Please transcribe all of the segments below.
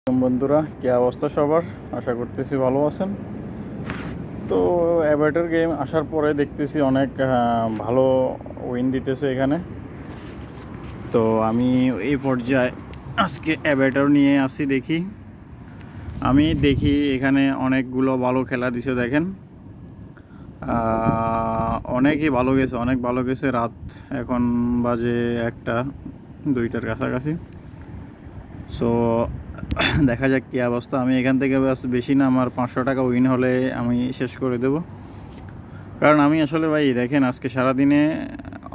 বন্ধুরা, কি অবস্থা সবার? আশা করতেছি ভালো আছেন। তো অ্যাভাটার গেম আসার পরে দেখতেছি অনেক ভালো উইন দিতেছে এখানে। তো আমি এই পর্যায়ে আজকে অ্যাভাটার নিয়ে আসি। দেখি এখানে অনেকগুলো ভালো খেলা দিছে। দেখেন, অনেকই ভালো গেছে, অনেক ভালো গেছে। রাত এখন বাজে 1টা 2টার কাছাকাছি। সো দেখা যাক কী অবস্থা। আমি এখান থেকে বেশি না, আমার 500 টাকা উইন হলে আমি শেষ করে দেব। কারণ আমি আসলে ভাই দেখেন, আজকে সারাদিনে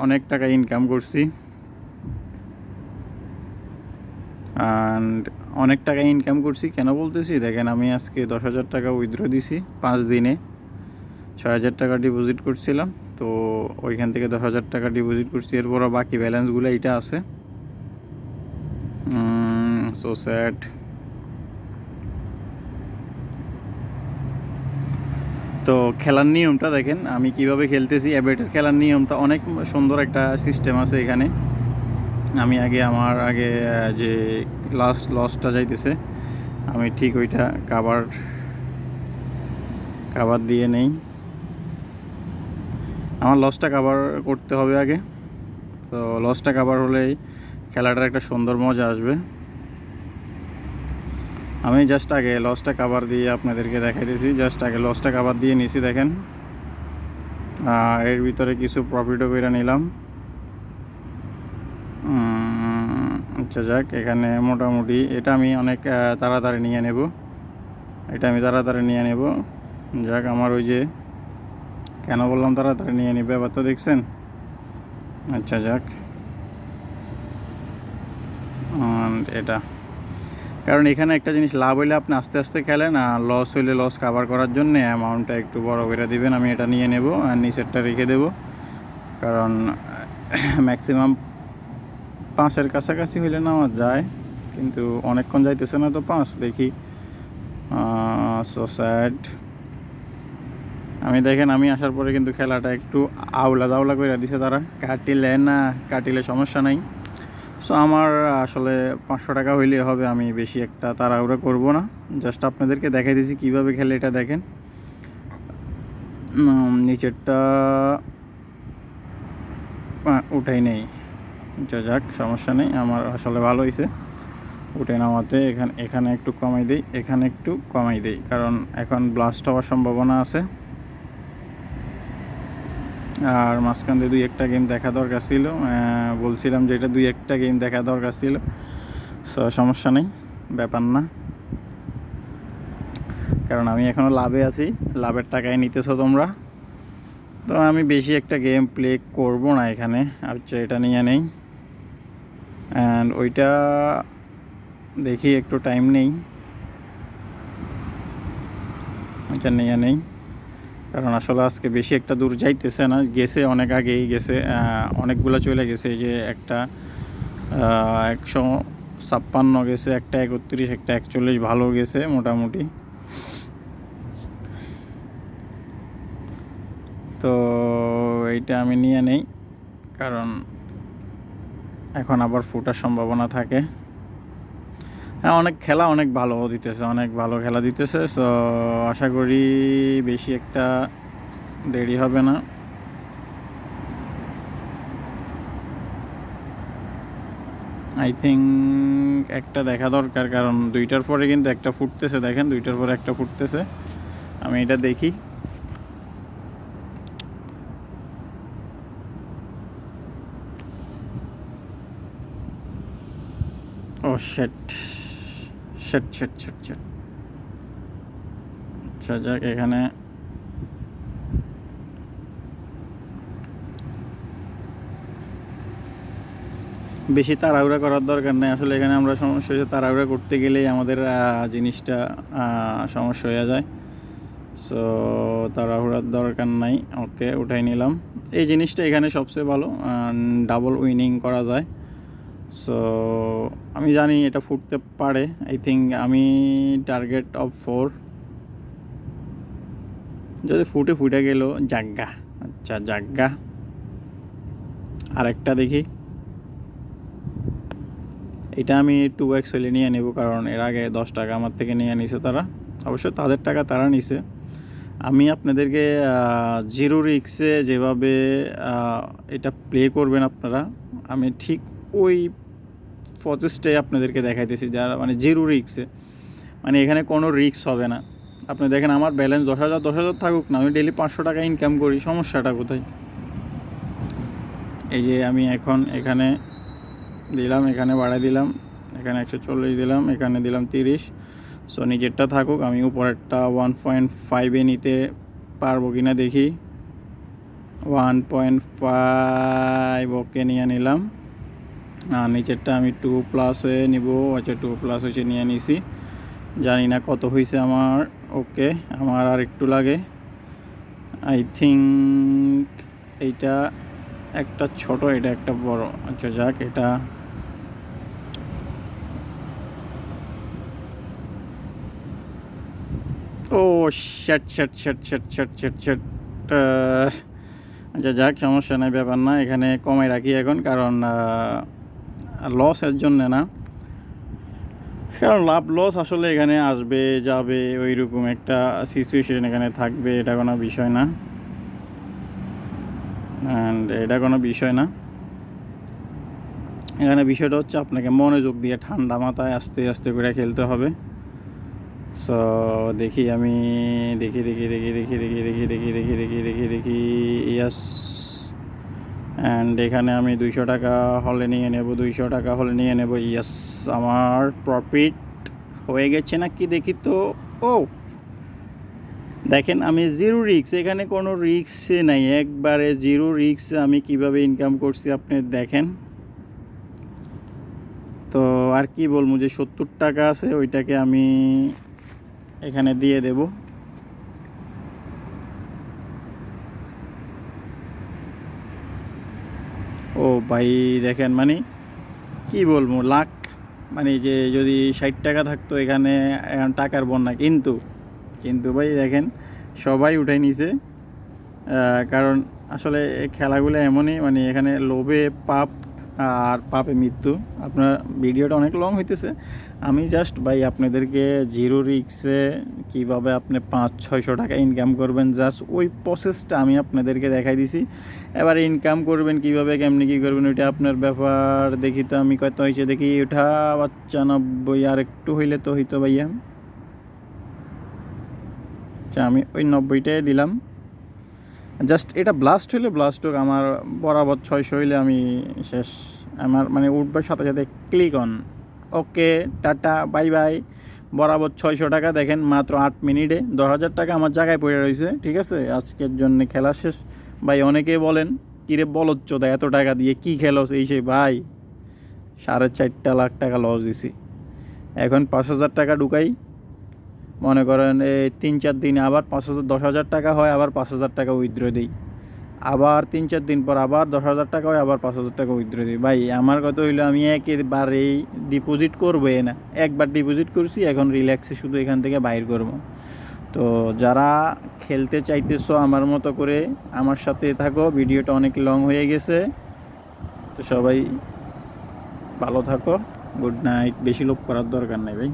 অনেক টাকা ইনকাম করছি। অ্যান্ড অনেক টাকা ইনকাম করছি কেন বলতেছি, দেখেন আমি আজকে 10,000 টাকা উইথড্র দিছি 5 দিনে। 6,000 টাকা ডিপোজিট করছিলাম, তো ওইখান থেকে 10,000 টাকা ডিপোজিট করছি। এরপর বাকি ব্যালেন্সগুলো এইটা আছে। So sad. তো খেলার নিয়মটা দেখেন আমি কিভাবে খেলতেছি। অ্যাবেটের খেলার নিয়মটা অনেক সুন্দর, একটা সিস্টেম আছে এখানে। আমি আমার আগে যে লসটা যাইতেছে, আমি ঠিক ওইটা কাভার দিয়ে নেই। আমার লসটা কাভার করতে হবে আগে। তো লসটা কাভার হলেই খেলাটার একটা সুন্দর মজা আসবে। আমি জাস্ট আগে লসটা কাভার দিয়ে আপনাদেরকে দেখাইতেছি। জাস্ট আগে লসটা কাভার দিয়ে নিছি। দেখেন, এর ভিতরে কিছু প্রফিটও করে নিলাম। আচ্ছা যাক, এখানে মোটামুটি এটা আমি অনেক তাড়াতাড়ি নিয়ে নেব। যাক, আমার ওই যে কেন বললাম তাড়াতাড়ি নিয়ে নেবে, ব্যাপার তো দেখছেন। আচ্ছা যাক, এটা কারণ এখানে একটা জিনিস, লাভ হইলে আপনি আস্তে আস্তে খেলেন, আর লস হইলে লস কাভার করার জন্য অ্যামাউন্টটা একটু বড় করে দিবেন। আমি এটা নিয়ে নেব আর নিচেরটা রেখে দেব। কারণ ম্যাক্সিমাম 5-এর কাছাকাছি হইলে নেওয়া যায়, কিন্তু অনেকক্ষণ যাইতেছে না তো 5। দেখি, সো স্যাড। দেখেন আমি আসার পরে কিন্তু খেলাটা একটু আউলা দাউলা করে দিছে তারা। কাটিলে সমস্যা নাই। সো আমার আসলে 500 টাকা হইলে হবে, আমি বেশি একটা তাড়াহুড়ো করব না। জাস্ট আপনাদেরকে দেখাই দিয়েছি কীভাবে খেলে। এটা দেখেন, নিচেরটা উঠাই নেই। যা যাক, সমস্যা নেই, আমার আসলে ভালো হয়েছে উঠে নামাতে। এখানে একটু কমাই দেই, কারণ এখন ব্লাস্ট হওয়ার সম্ভাবনা আছে। আর মাঝখান দিয়ে 2-1টা গেম দেখা দরকার ছিল। বলছিলাম যে এটা 2-1টা গেম দেখা দরকার ছিল। সো সমস্যা নেই, ব্যাপার না। কারণ আমি এখনও লাভে আছি, লাভের টাকায় নিতেছো তোমরা। তো আমি বেশি একটা গেম প্লে করব না এখানে। আচ্ছা, এটা নিয়ে নেই। অ্যান্ড ওইটা দেখি, একটু টাইম নেই, এটা নিয়ে নেই। কারণ আসলে আজকে বেশি একটা দূর যাইতেছে না, গেছে অনেক আগেই গেছে। অনেকগুলো চলে গেছে। যে একটা 156 গেছে, একটা 31, একটা 41 ভালো গেছে মোটামুটি। তো এইটা আমি নিয়ে নেই, কারণ এখন আবার ফুটার সম্ভাবনা থাকে। হ্যাঁ, অনেক ভালো খেলা দিতেছে। সো আশা করি বেশি একটা দেরি হবে না। আই থিঙ্ক একটা দেখা দরকার, কারণ 2টার পরে কিন্তু একটা ফুটতেছে। দেখেন, 2টার পরে একটা ফুটতেছে। আমি এটা দেখি। ও শেট শেট শেট শেট শেট। আচ্ছা যাক, এখানে বেশি তাড়াহুড়া করার দরকার নেই। আসলে এখানে আমরা সমস্যা হচ্ছে, তাড়াহুড়া করতে গেলেই আমাদের জিনিসটা সমস্যা হয়ে যায়। সো তাড়াহুড়ার দরকার নাই। ওকে, উঠাই নিলাম। এই জিনিসটা এখানে সবচেয়ে ভালো, ডাবল উইনিং করা যায়। সো আমি জানি এটা ফুটতে পারে। আই থিঙ্ক আমি টার্গেট অফ 4, যদি ফুটে গেল জাগ্গা। আচ্ছা জাগ্গা, আরেকটা দেখি। এটা আমি 2x হলে নিয়ে নেব, কারণ এর আগে 10 টাকা আমার থেকে নিয়ে নিছে তারা। অবশ্য তাদের টাকা তারা নিছে। আমি আপনাদেরকে জিরো রিস্কে যেভাবে এটা প্লে করবেন আপনারা, আমি ঠিক ওই প্রসেসটাই আপনাদেরকে দেখাইতেছি, যারা মানে জিরো রিস্কে, মানে এখানে কোনো রিস্ক হবে না। আপনি দেখেন আমার ব্যালেন্স 10,000 থাকুক না, আমি ডেলি 500 টাকা ইনকাম করি, সমস্যাটা কোথায়? এই যে আমি এখন এখানে দিলাম, এখানে বাড়াই দিলাম, এখানে 140 দিলাম, এখানে দিলাম 30। সো নিজেরটা থাকুক, আমি উপরেরটা 1.5-এ নিতে পারবো কিনা দেখি। 1.5 ওকে নিয়ে নিলাম। আর নিচেরটা আমি 2+ নিব। আচ্ছা 2+ হয়েছে, নিয়ে নিছি। জানি না কত হয়েছে আমার। ওকে, আমার আর একটু লাগে। আই থিঙ্ক এইটা একটা ছোট, এটা একটা বড়। আচ্ছা যাক, এটা ও শ্যাট শ্যাট শ্যাট শ্যাট শ্যাট শ্যাট শ্যাট। আচ্ছা যাক, সমস্যা নাই, ব্যাপার না। এখানে কমাই রাখি এখন, কারণ লসের জন্য না, কারণ লাভ লস আসলে এখানে আসবে যাবে, ওই রকম একটা সিচুয়েশন এখানে থাকবে, এটা কোনো বিষয় না। অ্যান্ড এটা কোনো বিষয় না। এখানে বিষয়টা হচ্ছে আপনাকে মনোযোগ দিয়ে ঠান্ডা মাথায় আস্তে আস্তে করে খেলতে হবে। সো দেখি আমি, দেখি দেখি দেখি দেখি দেখি দেখি দেখি দেখি দেখি দেখি দেখি ইয়াস। অ্যান্ড এখানে আমি 200 টাকা হলে নিয়ে নেব, 200 টাকা হলে নিয়ে নেব। ইয়াস, আমার প্রফিট হয়ে গেছে নাকি দেখি তো। ও দেখেন, আমি জিরো রিস্ক, এখানে কোনো রিস্ক নাই, একবারে জিরো রিস্ক। আমি কিভাবে ইনকাম করছি আপনি দেখেন। তো আর কি বলবো, যে 70 টাকা আছে ওইটাকে আমি এখানে দিয়ে দেব। ও ভাই দেখেন, মানে কি বলবো, লাখ, মানে যে যদি 60 টাকা থাকতো এখানে, এখন টাকার বন্যা। কিন্তু কিন্তু ভাই দেখেন, সবাই উঠাই নিছে। কারণ আসলে এই খেলাগুলো এমনই, মানে এখানে লোভে পাপ আর পাপে মৃত্যু। আপনার ভিডিওটা অনেক লং হইতেছে, আমি জাস্ট ভাই আপনাদেরকে জিরো রিস্কে কীভাবে আপনি 500-600 টাকা ইনকাম করবেন, জাস্ট ওই প্রসেসটা আমি আপনাদেরকে দেখাই দিছি। এবার ইনকাম করবেন কীভাবে, কেমনি কী করবেন, ওইটা আপনার ব্যাপার। দেখি তো আমি কত হয়েছে দেখি, ওঠা 95, আর একটু হইলে তো হইতো ভাইয়া। আচ্ছা আমি ওই 90টাই দিলাম। জাস্ট এটা ব্লাস্ট হইলে ব্লাস্ট হোক, আমার বরাবর 600 হইলে আমি শেষ। আমার মানে উঠবার সাথে সাথে click on, okay tata bye bye. বরাবর 600 টাকা, দেখেন মাত্র 8 মিনিটে 10,000 টাকা আমার জায়গায় পড়ে রয়েছে। ঠিক আছে, আজকের জন্য খেলা শেষ ভাই। অনেকে বলেন কিরে বলচ্চোদা, এত টাকা দিয়ে কি খেলোস এই সে। ভাই 4.5 লাখ টাকা লস দিছি। এখন 5,000 টাকা ঢুকাই, মনে করেন এই 3-4 দিনে আবার 5,000 10,000 টাকা হয়, আবার 5,000 টাকা উইথড্র দিই, আবার 3-4 দিন পর আবার 10,000 টাকা হয়, আবার 5,000 টাকা উইথড্র দিই। ভাই আমার কথা হইলো, আমি একেবারেই ডিপোজিট করবো না, একবার ডিপোজিট করছি, এখন রিল্যাক্সে শুধু এখান থেকে বাইর করবো। তো যারা খেলতে চাইতেছো আমার মতো করে, আমার সাথে থাকো। ভিডিওটা অনেক লং হয়ে গেছে, তো সবাই ভালো থাকো। Good night. বেশি লোভ করার দরকার নাই ভাই।